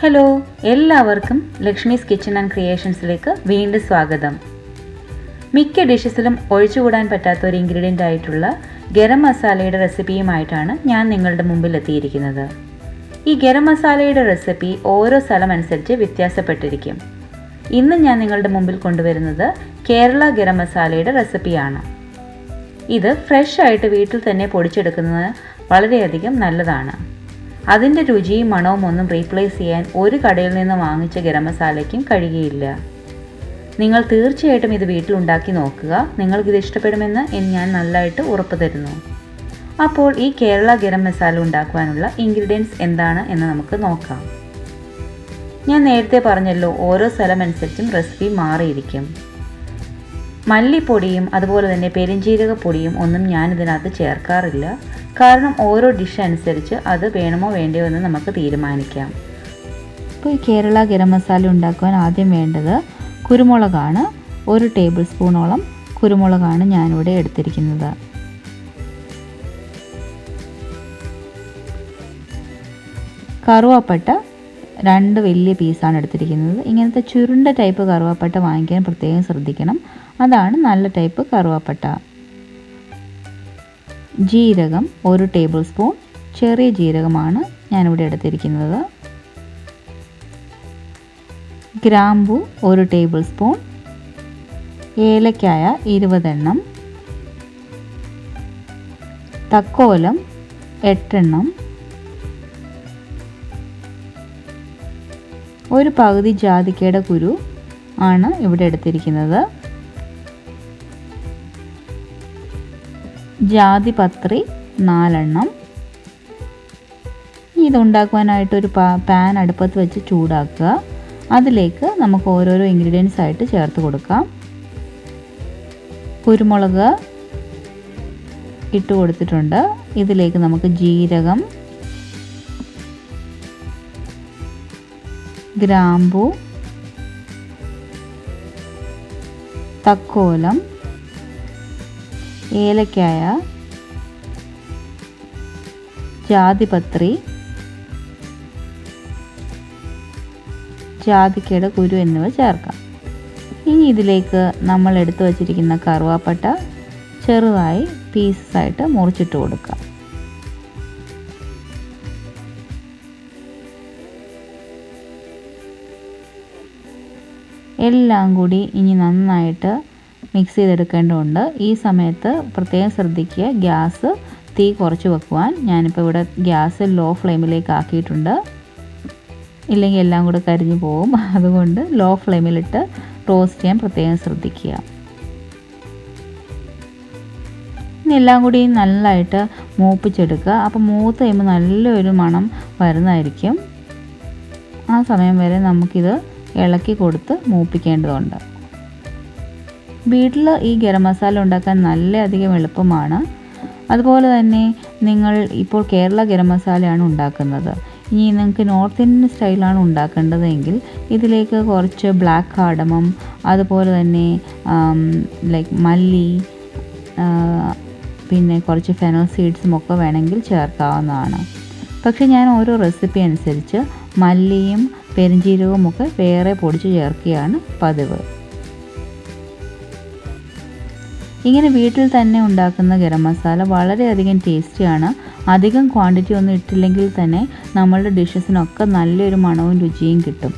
Hello, എല്ലാവർക്കും Lakshmi's kitchen and ക്രിയേഷൻസിലേക്ക് വീണ്ടും സ്വാഗതം. മിക്ക ഡിഷസിലും ഒഴിച്ചുകൂടാൻ പറ്റാത്ത ഒരു ഇൻഗ്രീഡിയൻ്റ് ആയിട്ടുള്ള ഗരം മസാലയുടെ റെസിപ്പിയുമായിട്ടാണ് ഞാൻ നിങ്ങളുടെ മുമ്പിൽ എത്തിയിരിക്കുന്നത്. ഈ ഗരം മസാലയുടെ റെസിപ്പി ഓരോ സ്ഥലമനുസരിച്ച് വ്യത്യാസപ്പെട്ടിരിക്കും. ഇന്ന് ഞാൻ നിങ്ങളുടെ മുമ്പിൽ കൊണ്ടുവരുന്നത് കേരള ഗരം മസാലയുടെ റെസിപ്പിയാണ്. ഇത് ഫ്രഷ് ആയിട്ട് വീട്ടിൽ തന്നെ പൊടിച്ചെടുക്കുന്നത് വളരെയധികം നല്ലതാണ്. അതിൻ്റെ രുചിയും മണവും ഒന്നും റീപ്ലേസ് ചെയ്യാൻ ഒരു കടയിൽ നിന്ന് വാങ്ങിച്ച ഗരം മസാലയ്ക്കും കഴിയുകയില്ല. നിങ്ങൾ തീർച്ചയായിട്ടും ഇത് വീട്ടിലുണ്ടാക്കി നോക്കുക. നിങ്ങൾക്കിത് ഇഷ്ടപ്പെടുമെന്ന് ഞാൻ നല്ലതായിട്ട് ഉറപ്പ് തരുന്നു. അപ്പോൾ ഈ കേരള ഗരം മസാല ഉണ്ടാക്കുവാനുള്ള ഇൻഗ്രീഡിയൻസ് എന്താണ് എന്ന് നമുക്ക് നോക്കാം. ഞാൻ നേരത്തെ പറഞ്ഞല്ലോ, ഓരോ സ്ഥലമനുസരിച്ചും റെസിപ്പി മാറിയിരിക്കും. മല്ലിപ്പൊടിയും അതുപോലെ തന്നെ പെരുംജീരകപ്പൊടിയും ഒന്നും ഞാനിതിനകത്ത് ചേർക്കാറില്ല. കാരണം ഓരോ ഡിഷ് അനുസരിച്ച് അത് വേണമോ വേണ്ടയോ എന്ന് നമുക്ക് തീരുമാനിക്കാം. ഇപ്പോൾ ഈ കേരള ഗരം മസാല ഉണ്ടാക്കുവാൻ ആദ്യം വേണ്ടത് കുരുമുളകാണ്. 1 ടേബിൾ സ്പൂണോളം കുരുമുളകാണ് ഞാനിവിടെ എടുത്തിരിക്കുന്നത്. കറുവാപ്പട്ട 2 വലിയ പീസാണ് എടുത്തിരിക്കുന്നത്. ഇങ്ങനത്തെ ചുരുണ്ട ടൈപ്പ് കറുവാപ്പട്ട വാങ്ങിക്കാൻ പ്രത്യേകം ശ്രദ്ധിക്കണം. അതാണ് നല്ല ടൈപ്പ് കറുവാപ്പട്ട. ജീരകം 1 ടേബിൾ സ്പൂൺ, ചെറിയ ജീരകമാണ് ഞാനിവിടെ എടുത്തിരിക്കുന്നത്. ഗ്രാമ്പു 1 ടേബിൾ സ്പൂൺ, ഏലക്കായ 20 എണ്ണം, തക്കോലം 8 എണ്ണം, ഒരു പകുതി ജാതിക്കയുടെ കുരു ആണ് ഇവിടെ എടുത്തിരിക്കുന്നത്. ജാതിപത്രി 4 എണ്ണം. ഇതുണ്ടാക്കുവാനായിട്ടൊരു പാൻ അടുപ്പത്ത് വെച്ച് ചൂടാക്കുക. അതിലേക്ക് നമുക്ക് ഓരോരോ ഇൻഗ്രീഡിയൻസ് ആയിട്ട് ചേർത്ത് കൊടുക്കാം. കുരുമുളക് ഇട്ട് കൊടുത്തിട്ടുണ്ട്. ഇതിലേക്ക് നമുക്ക് ജീരകം, ഗ്രാമ്പു, തക്കോലം, ഏലക്കായ, ജാതിപത്രി, ജാതിക്കയുടെ കുരു എന്നിവ ചേർക്കാം. ഇനി ഇതിലേക്ക് നമ്മൾ എടുത്തു വച്ചിരിക്കുന്ന കറുവാപ്പട്ട ചെറുതായി പീസസായിട്ട് മുറിച്ചിട്ട് കൊടുക്കാം. എല്ലാം കൂടി ഇനി നന്നായിട്ട് മിക്സ് ചെയ്തെടുക്കേണ്ടതുണ്ട്. ഈ സമയത്ത് പ്രത്യേകം ശ്രദ്ധിക്കുക, ഗ്യാസ് തീ കുറച്ച് വെക്കുവാൻ. ഞാനിപ്പോൾ ഇവിടെ ഗ്യാസ് ലോ ഫ്ലെയിമിലേക്ക് ആക്കിയിട്ടുണ്ട്. ഇല്ലെങ്കിൽ എല്ലാം കൂടെ കരിഞ്ഞു പോകും. അതുകൊണ്ട് ലോ ഫ്ലെയിമിലിട്ട് റോസ്റ്റ് ചെയ്യാൻ പ്രത്യേകം ശ്രദ്ധിക്കുക. ഇനി എല്ലാം കൂടി നല്ലതായിട്ട് മൂപ്പിച്ചെടുക്കുക. അപ്പോൾ മൂത്ത് കഴിയുമ്പോൾ നല്ലൊരു മണം വരുന്നതായിരിക്കും. ആ സമയം വരെ നമുക്കിത് ഇളക്കി കൊടുത്ത് മൂപ്പിക്കേണ്ടതുണ്ട്. വീട്ടിൽ ഈ ഗരം മസാല ഉണ്ടാക്കാൻ നല്ലധികം എളുപ്പമാണ്. അതുപോലെ തന്നെ നിങ്ങൾ ഇപ്പോൾ കേരള ഗരം മസാലയാണ് ഉണ്ടാക്കുന്നത്. ഇനി നിങ്ങൾക്ക് നോർത്ത് ഇന്ത്യൻ സ്റ്റൈലാണ് ഉണ്ടാക്കേണ്ടതെങ്കിൽ ഇതിലേക്ക് കുറച്ച് ബ്ലാക്ക് കാർഡമം, അതുപോലെ തന്നെ മല്ലി, പിന്നെ കുറച്ച് ഫെനൽ സീഡ്സും ഒക്കെ വേണമെങ്കിൽ ചേർക്കാവുന്നതാണ്. പക്ഷേ ഞാൻ ഓരോ റെസിപ്പി അനുസരിച്ച് മല്ലിയും പെരുംജീരകവും ഒക്കെ വേറെ പൊടിച്ച് ചേർക്കുകയാണ് പതിവ്. ഇങ്ങനെ വീട്ടിൽ തന്നെ ഉണ്ടാക്കുന്ന ഗരം മസാല വളരെയധികം ടേസ്റ്റിയാണ്. അധികം ക്വാണ്ടിറ്റി ഒന്നും ഇട്ടില്ലെങ്കിൽ തന്നെ നമ്മളുടെ ഡിഷസിനൊക്കെ നല്ലൊരു മണവും രുചിയും കിട്ടും.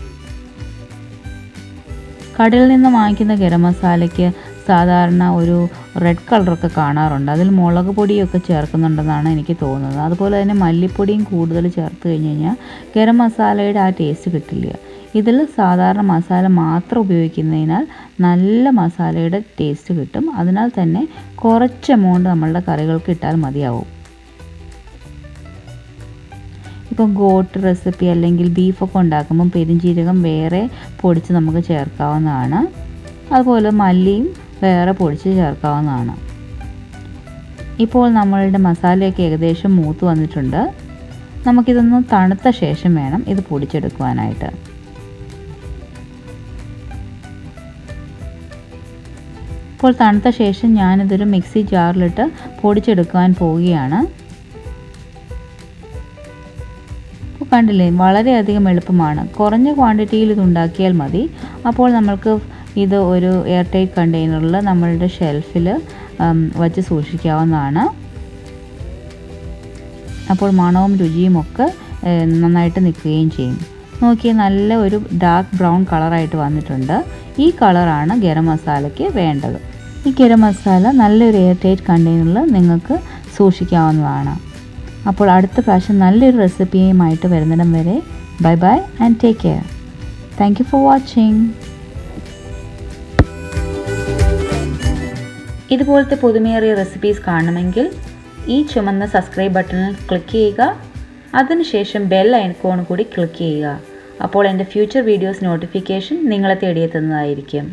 കടയിൽ നിന്ന് വാങ്ങിക്കുന്ന ഗരം മസാലയ്ക്ക് സാധാരണ ഒരു റെഡ് കളറൊക്കെ കാണാറുണ്ട്. അതിൽ മുളക് പൊടിയൊക്കെ ചേർക്കുന്നുണ്ടെന്നാണ് എനിക്ക് തോന്നുന്നത്. അതുപോലെ തന്നെ മല്ലിപ്പൊടിയും കൂടുതൽ ചേർത്ത് കഴിഞ്ഞ് കഴിഞ്ഞാൽ ഗരം മസാലയുടെ ആ ടേസ്റ്റ് കിട്ടില്ല. ഇതിൽ സാധാരണ മസാല മാത്രം ഉപയോഗിക്കുന്നതിനാൽ നല്ല മസാലയുടെ ടേസ്റ്റ് കിട്ടും. അതിനാൽ തന്നെ കുറച്ച് എമൗണ്ട് നമ്മളുടെ കറികൾക്ക് ഇട്ടാൽ മതിയാവും. ഇപ്പോൾ ഗോട്ട് റെസിപ്പി അല്ലെങ്കിൽ ബീഫൊക്കെ ഉണ്ടാക്കുമ്പം പെരുംജീരകം വേറെ പൊടിച്ച് നമുക്ക് ചേർക്കാവുന്നതാണ്. അതുപോലെ മല്ലിയും വേറെ പൊടിച്ച് ചേർക്കാവുന്നതാണ്. ഇപ്പോൾ നമ്മളുടെ മസാലയൊക്കെ ഏകദേശം മൂത്ത് വന്നിട്ടുണ്ട്. നമുക്കിതൊന്ന് തണുത്ത ശേഷം വേണം ഇത് പൊടിച്ചെടുക്കുവാനായിട്ട്. ഇപ്പോൾ തണുത്ത ശേഷം ഞാനിതൊരു മിക്സി ജാറിലിട്ട് പൊടിച്ചെടുക്കുവാൻ പോവുകയാണ്. കണ്ടില്ലേ, വളരെയധികം എളുപ്പമാണ്. കുറഞ്ഞ ക്വാണ്ടിറ്റിയിൽ ഇത് ഉണ്ടാക്കിയാൽ മതി. അപ്പോൾ നമ്മൾക്ക് ഇത് ഒരു എയർ ടൈറ്റ് കണ്ടെയ്നറിൽ നമ്മളുടെ ഷെൽഫിൽ വച്ച് സൂക്ഷിക്കാവുന്നതാണ്. അപ്പോൾ മണവും രുചിയും ഒക്കെ നന്നായിട്ട് നിൽക്കുകയും ചെയ്യും. നോക്കിയേ, നല്ല ഒരു ഡാർക്ക് ബ്രൗൺ കളറായിട്ട് വന്നിട്ടുണ്ട്. ഈ കളറാണ് ഗരം മസാലയ്ക്ക് വേണ്ടത്. ഈ ഗരം മസാല നല്ലൊരു എയർ ടൈറ്റ് കണ്ടെയ്നറിൽ നിങ്ങൾക്ക് സൂക്ഷിക്കാവുന്നതാണ്. അപ്പോൾ അടുത്ത പ്രാവശ്യം നല്ലൊരു റെസിപ്പിയുമായിട്ട് വരുന്നിടം വരെ bye bye and take care. Thank you for watching. ഇതുപോലത്തെ പുതുമയേറിയ റെസിപ്പീസ് കാണണമെങ്കിൽ ഈ ചുമന്ന സബ്സ്ക്രൈബ് ബട്ടണിൽ ക്ലിക്ക് ചെയ്യുക. അതിനുശേഷം ബെൽ ഐക്കോൺ കൂടി ക്ലിക്ക് ചെയ്യുക. അപ്പോൾ എൻ്റെ ഫ്യൂച്ചർ വീഡിയോസ് നോട്ടിഫിക്കേഷൻ നിങ്ങളെ തേടിയെത്തുന്നതായിരിക്കും.